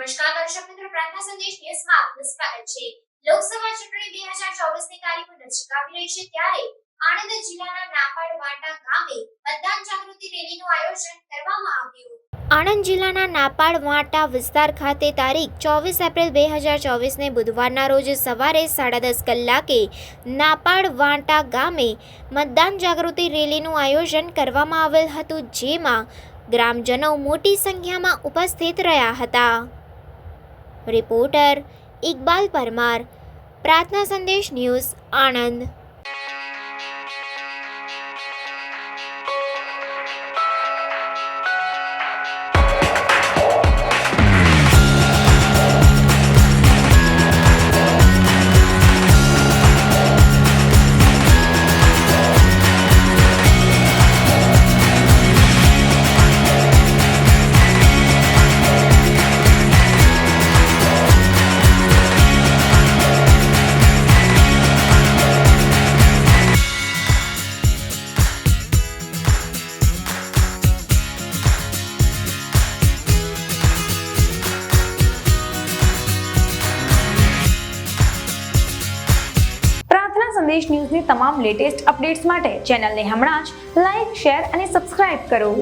નમસ્કાર દર્શક મિત્રો, પ્રાર્થના સંદેશ ન્યૂઝમાં આપનું સ્વાગત છે। લોકસભા ચૂંટણી 2024 ની તારીખો નજીક આવી રહી છે, ત્યારે આણંદ જિલ્લાના નાપાડ વાટા ગામે મતદાન જાગૃતિ રેલીનું આયોજન કરવામાં આવ્યું। આણંદ જિલ્લાના નાપાડ વાટા વિસ્તાર ખાતે તારીખ 24 એપ્રિલ 2024 ને બુધવારના રોજ સવારે 10:30 કલાકે નાપાડ વાટા ગામે મતદાન જાગૃતિ રેલીનું આયોજન કરવામાં આવેલ હતું, જેમાં ગ્રામજનો મોટી સંખ્યામાં ઉપસ્થિત રહ્યા હતા। રિપોર્ટર ઇકબાલ પરમાર, પ્રાર્થના સંદેશ ન્યૂઝ, આણંદ। સંદેશ ન્યૂઝની તમામ લેટેસ્ટ અપડેટ્સ માટે ચેનલને હમણાં જ લાઇક, શેર અને સબસ્ક્રાઇબ કરો।